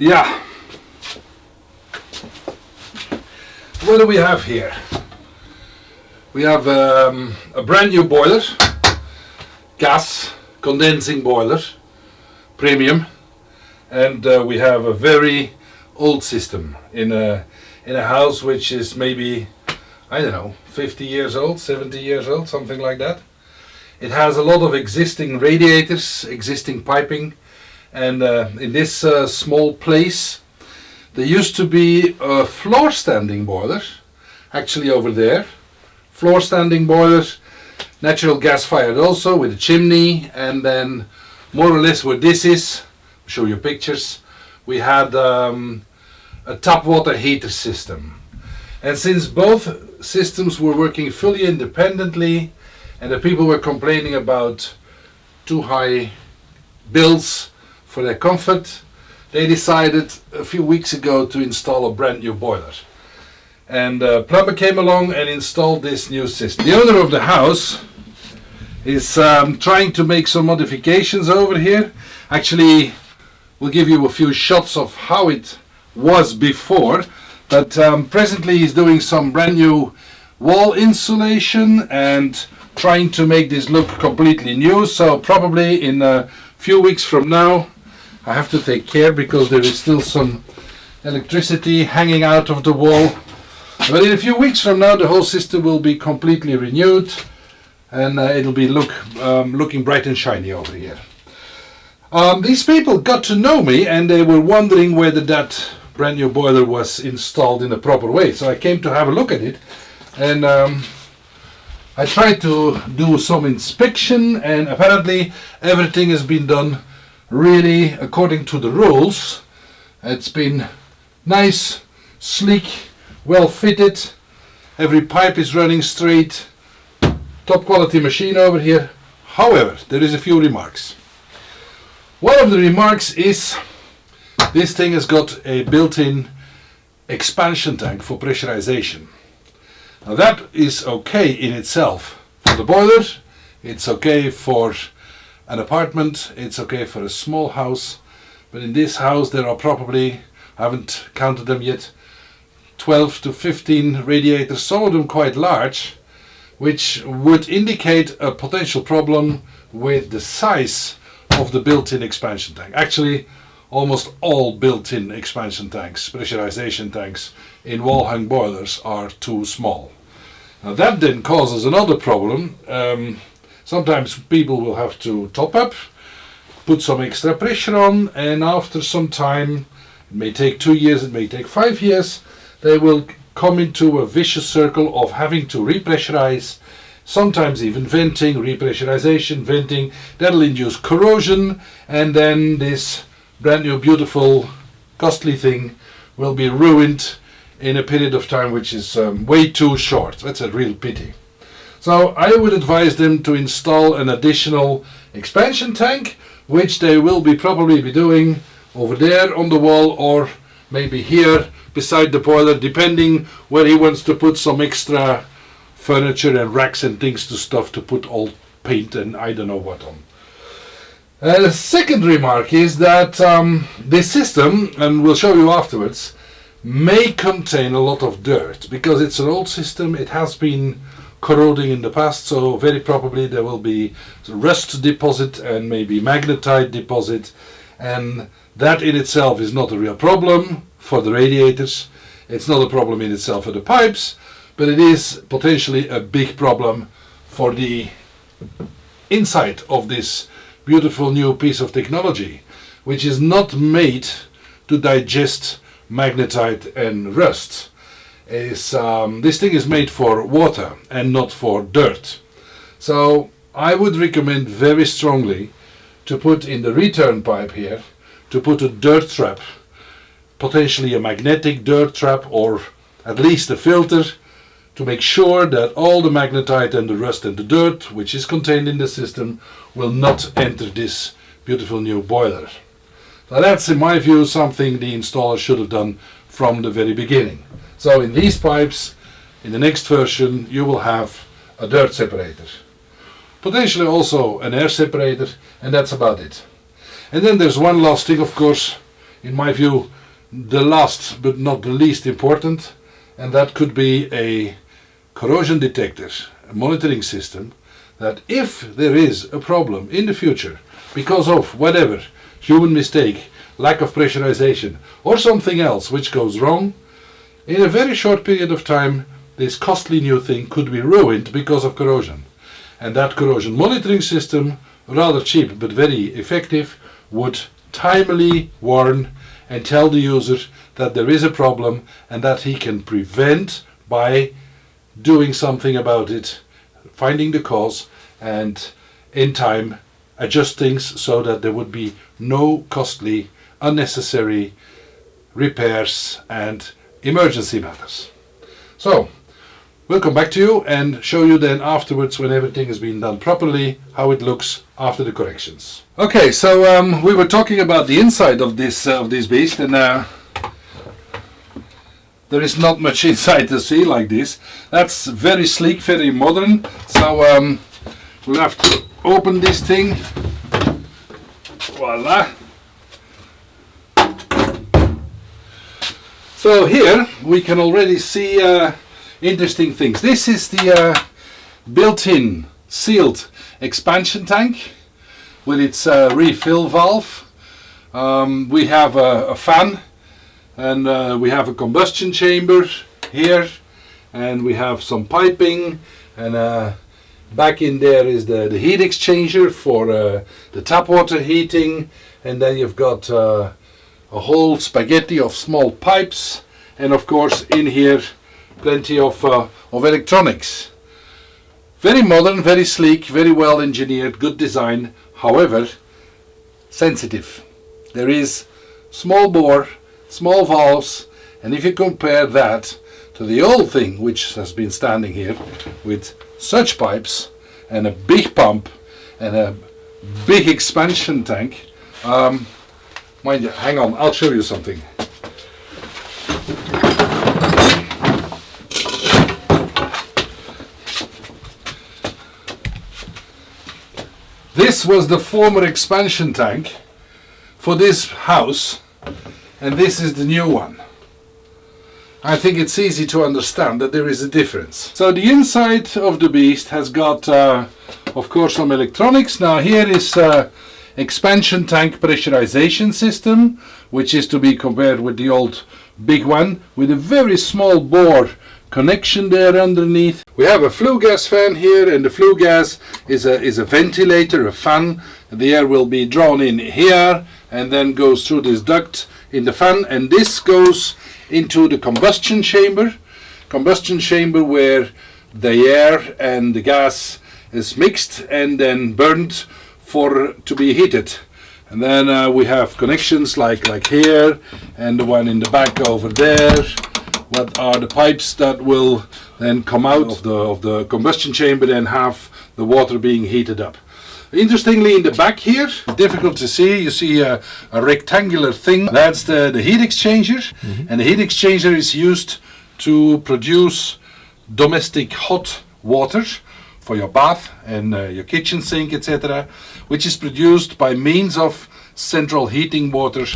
Yeah. What do we have here? We have a brand new boiler, gas condensing boiler, premium, and we have a very old system in a house which is maybe, I don't know, 50 years old, 70 years old, something like that. It has a lot of existing radiators, existing piping, and in this small place there used to be a floor standing boiler, actually over there. Floor standing boilers, natural gas fired also with a chimney, and then more or less where this is, I'll show you pictures, we had a tap water heater system. And since both systems were working fully independently and the people were complaining about too high bills for their comfort, they decided a few weeks ago to install a brand new boiler. And a plumber came along and installed this new system. The owner of the house is trying to make some modifications over here. Actually, we'll give you a few shots of how it was before, but presently he's doing some brand new wall insulation and trying to make this look completely new. So probably in a few weeks from now, I have to take care because there is still some electricity hanging out of the wall. But in a few weeks from now, the whole system will be completely renewed, and it'll be looking bright and shiny over here. These people got to know me, and they were wondering whether that brand new boiler was installed in a proper way. So I came to have a look at it, and I tried to do some inspection, and apparently everything has been done really according to the rules. It's been nice, sleek, well fitted, every pipe is running straight, top quality machine over here. However, there is a few remarks. One of the remarks is this thing has got a built-in expansion tank for pressurization. Now that is okay in itself. For the boiler, it's okay for an apartment, it's okay for a small house, but in this house there are probably, I haven't counted them yet, 12 to 15 radiators, some of them quite large, which would indicate a potential problem with the size of the built-in expansion tank. Actually, almost all built-in expansion tanks, pressurization tanks in wall-hung boilers are too small. Now that then causes another problem. Sometimes people will have to top up, put some extra pressure on, and after some time, it may take 2 years, it may take 5 years, they will come into a vicious circle of having to repressurize, sometimes even venting, repressurization, venting. That'll induce corrosion, and then this brand new beautiful costly thing will be ruined in a period of time which is way too short. That's a real pity. So I would advise them to install an additional expansion tank, which they will probably be doing over there on the wall, or maybe here beside the boiler, depending where he wants to put some extra furniture and racks and things to stuff to put old paint and I don't know what on. The second remark is that this system, and we'll show you afterwards, may contain a lot of dirt because it's an old system. It has been corroding in the past, so very probably there will be rust deposit and maybe magnetite deposit, and that in itself is not a real problem for the radiators. It's not a problem in itself for the pipes, but it is potentially a big problem for the inside of this beautiful new piece of technology, which is not made to digest magnetite and rust. This thing is made for water and not for dirt. So I would recommend very strongly to put in the return pipe here, to put a dirt trap, potentially a magnetic dirt trap, or at least a filter, to make sure that all the magnetite and the rust and the dirt which is contained in the system will not enter this beautiful new boiler. Now that's, in my view, something the installer should have done from the very beginning. So in these pipes, in the next version, you will have a dirt separator, potentially also an air separator, and that's about it. And then there's one last thing, of course. in my view, the last but not the least important, and that could be a corrosion detector, a monitoring system, that if there is a problem in the future because of whatever, human mistake, lack of pressurization, or something else which goes wrong, in a very short period of time, this costly new thing could be ruined because of corrosion. And that corrosion monitoring system, rather cheap but very effective, would timely warn and tell the user that there is a problem and that he can prevent by doing something about it, finding the cause, and in time adjust things so that there would be no costly, unnecessary repairs and emergency matters. So we'll come back to you and show you then afterwards, when everything has been done properly, how it looks after the corrections. Okay, so we were talking about the inside of this beast, and there is not much inside to see like this. That's very sleek, very modern. So we'll have to open this thing. Voila. So here we can already see interesting things. This is the built-in sealed expansion tank with its refill valve. We have a fan, and we have a combustion chamber here, and we have some piping, and back in there is the heat exchanger for the tap water heating, and then you've got a whole spaghetti of small pipes, and of course in here plenty of electronics. Very modern, very sleek, very well engineered, good design, however sensitive. There is small bore, small valves, and if you compare that to the old thing which has been standing here with such pipes and a big pump and a big expansion tank, mind you, hang on, I'll show you something. This was the former expansion tank for this house, and this is the new one. I think it's easy to understand that there is a difference. So the inside of the beast has got, of course, some electronics. Now here is expansion tank pressurization system, which is to be compared with the old big one, with a very small bore connection there underneath. We have a flue gas fan here, and the flue gas is a ventilator, a fan. The air will be drawn in here and then goes through this duct in the fan, and this goes into the combustion chamber where the air and the gas is mixed and then burned to be heated. And then we have connections like here, and the one in the back over there. What are the pipes that will then come out of the combustion chamber and have the water being heated up. Interestingly, in the back here, difficult to see, you see a rectangular thing. That's the heat exchanger, and the heat exchanger is used to produce domestic hot water for your bath and your kitchen sink, etc., which is produced by means of central heating water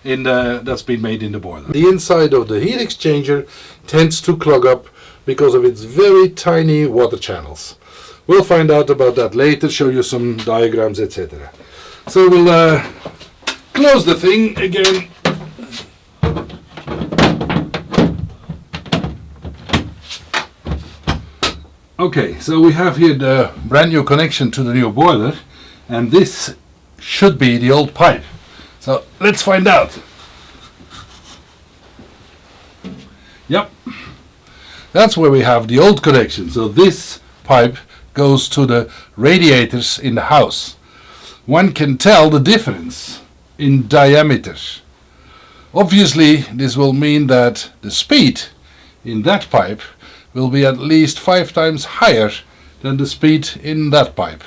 that's been made in the boiler. The inside of the heat exchanger tends to clog up because of its very tiny water channels. We'll find out about that later, show you some diagrams, etc. So we'll close the thing again. Okay, so we have here the brand new connection to the new boiler, and this should be the old pipe. So let's find out. Yep, that's where we have the old connection. So this pipe goes to the radiators in the house. One can tell the difference in diameter. Obviously, this will mean that the speed in that pipe will be at least 5 times higher than the speed in that pipe.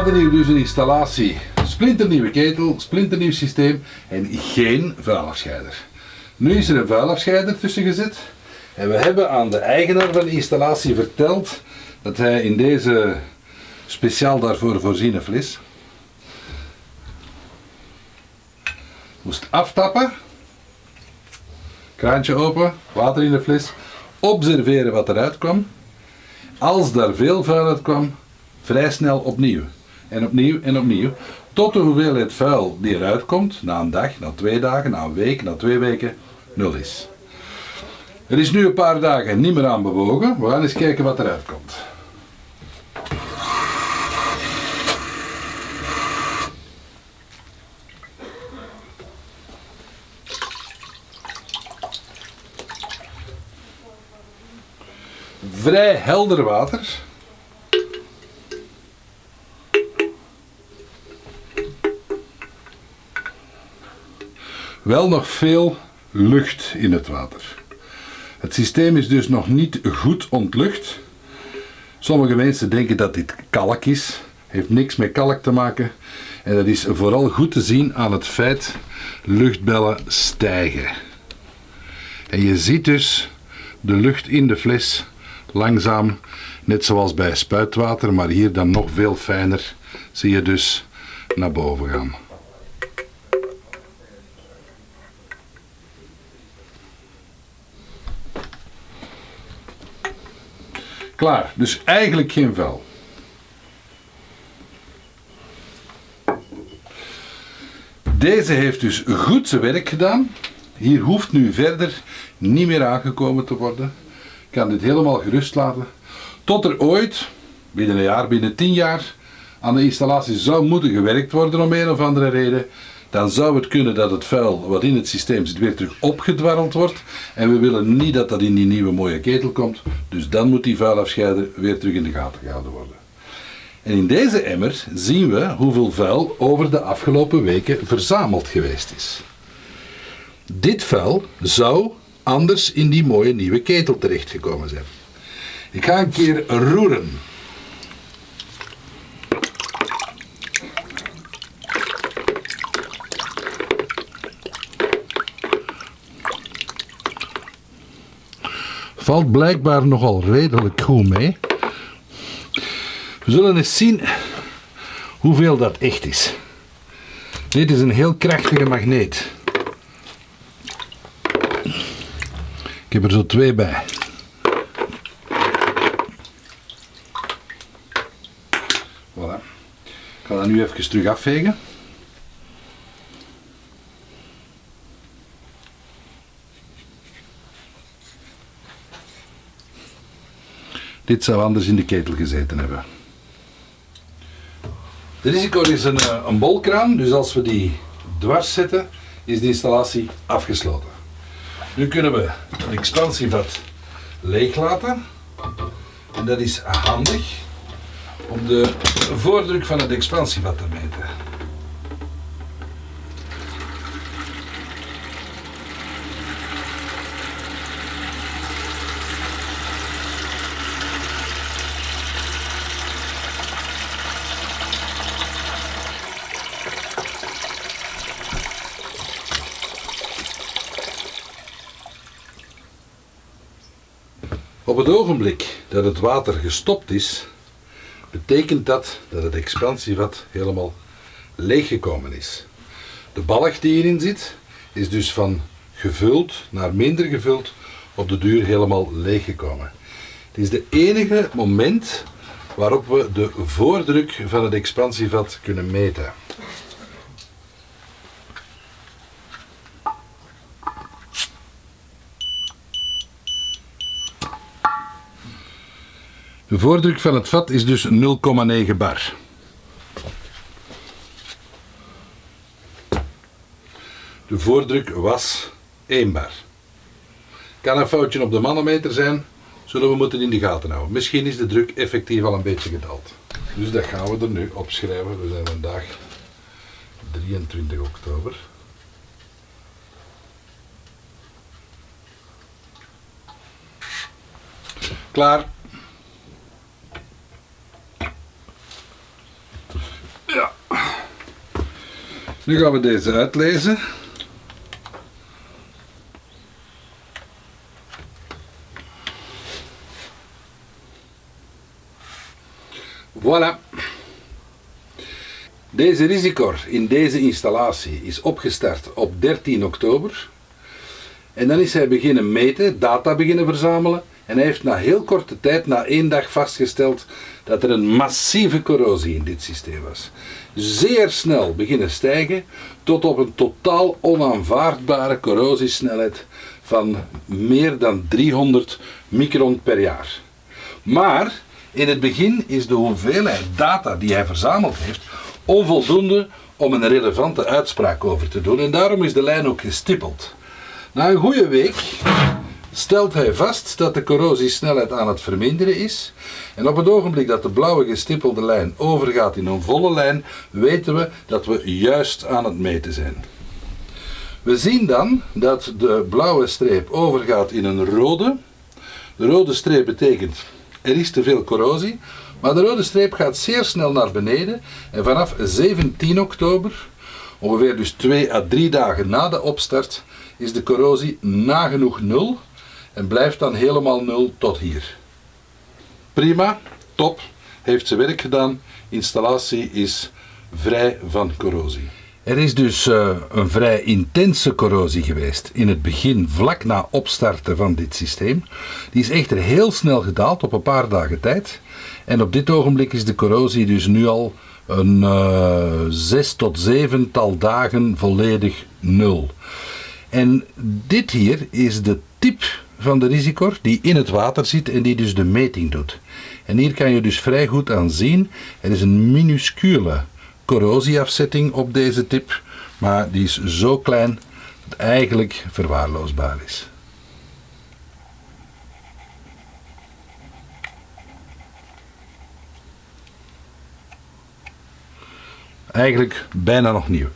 hadden hier dus een installatie, splinternieuwe ketel, splinternieuw systeem en geen vuilafscheider. Nu is er een vuilafscheider tussen gezet en we hebben aan de eigenaar van de installatie verteld dat hij in deze speciaal daarvoor voorziene fles moest aftappen, kraantje open, water in de fles, observeren wat eruit kwam. Als daar veel vuil uit kwam, vrij snel opnieuw. En opnieuw en opnieuw. Tot de hoeveelheid vuil die eruit komt, na een dag, na 2 dagen, na een week, na 2 weken, 0 is. Er is nu een paar dagen niet meer aan bewogen. We gaan eens kijken wat eruit komt. Vrij helder water. Wel nog veel lucht in het water. Het systeem is dus nog niet goed ontlucht. Sommige mensen denken dat dit kalk is. Heeft niks met kalk te maken. En dat is vooral goed te zien aan het feit luchtbellen stijgen. En je ziet dus de lucht in de fles langzaam, net zoals bij spuitwater, maar hier dan nog veel fijner, zie je dus naar boven gaan. Klaar, dus eigenlijk geen vuil. Deze heeft dus goed zijn werk gedaan. Hier hoeft nu verder niet meer aangekomen te worden. Ik kan dit helemaal gerust laten. Tot er ooit, binnen een jaar, binnen 10 jaar, aan de installatie zou moeten gewerkt worden om een of andere reden. Dan zou het kunnen dat het vuil wat in het systeem zit weer terug opgedwarreld wordt. En we willen niet dat dat in die nieuwe mooie ketel komt. Dus dan moet die vuilafscheider weer terug in de gaten gehouden worden. En in deze emmer zien we hoeveel vuil over de afgelopen weken verzameld geweest is. Dit vuil zou anders in die mooie nieuwe ketel terechtgekomen zijn. Ik ga een keer roeren. Valt blijkbaar nogal redelijk goed mee. We zullen eens zien hoeveel dat echt is. Dit is een heel krachtige magneet. Ik heb er zo 2 bij. Voilà. Ik ga dat nu even terug afvegen. Dit zou anders in de ketel gezeten hebben. De risico is een bolkraan, dus als we die dwars zetten, is de installatie afgesloten. Nu kunnen we het expansievat leeg laten. En dat is handig om de voordruk van het expansievat te meten. Op het ogenblik dat het water gestopt is, betekent dat dat het expansievat helemaal leeggekomen is. De balk die hierin zit, is dus van gevuld naar minder gevuld op de duur helemaal leeggekomen. Het is de enige moment waarop we de voordruk van het expansievat kunnen meten. De voordruk van het vat is dus 0,9 bar. De voordruk was 1 bar. Kan een foutje op de manometer zijn, zullen we moeten in de gaten houden. Misschien is de druk effectief al een beetje gedaald. Dus dat gaan we er nu opschrijven. We zijn vandaag 23 oktober. Klaar. Nu gaan we deze uitlezen. Voilà. Deze Risicor in deze installatie is opgestart op 13 oktober. En dan is hij beginnen meten, data beginnen verzamelen. En hij heeft na heel korte tijd, na 1 dag, vastgesteld dat er een massieve corrosie in dit systeem was. Zeer snel beginnen stijgen tot op een totaal onaanvaardbare corrosiesnelheid van meer dan 300 micron per jaar. Maar in het begin is de hoeveelheid data die hij verzameld heeft onvoldoende om een relevante uitspraak over te doen. En daarom is de lijn ook gestippeld. Na een goede week stelt hij vast dat de corrosiesnelheid aan het verminderen is. En op het ogenblik dat de blauwe gestippelde lijn overgaat in een volle lijn, weten we dat we juist aan het meten zijn. We zien dan dat de blauwe streep overgaat in een rode. De rode streep betekent er is te veel corrosie, maar de rode streep gaat zeer snel naar beneden en vanaf 17 oktober, ongeveer dus 2 à 3 dagen na de opstart, is de corrosie nagenoeg 0 en blijft dan helemaal 0 tot hier. Prima, top, heeft zijn werk gedaan, installatie is vrij van corrosie. Er is dus een vrij intense corrosie geweest in het begin, vlak na opstarten van dit systeem. Die is echter heel snel gedaald op een paar dagen tijd. En op dit ogenblik is de corrosie dus nu al een 6 tot 7 dagen volledig 0. En dit hier is de type van de Risicor die in het water zit en die dus de meting doet. En hier kan je dus vrij goed aan zien, er is een minuscule corrosieafzetting op deze tip, maar die is zo klein dat het eigenlijk verwaarloosbaar is. Eigenlijk bijna nog nieuw.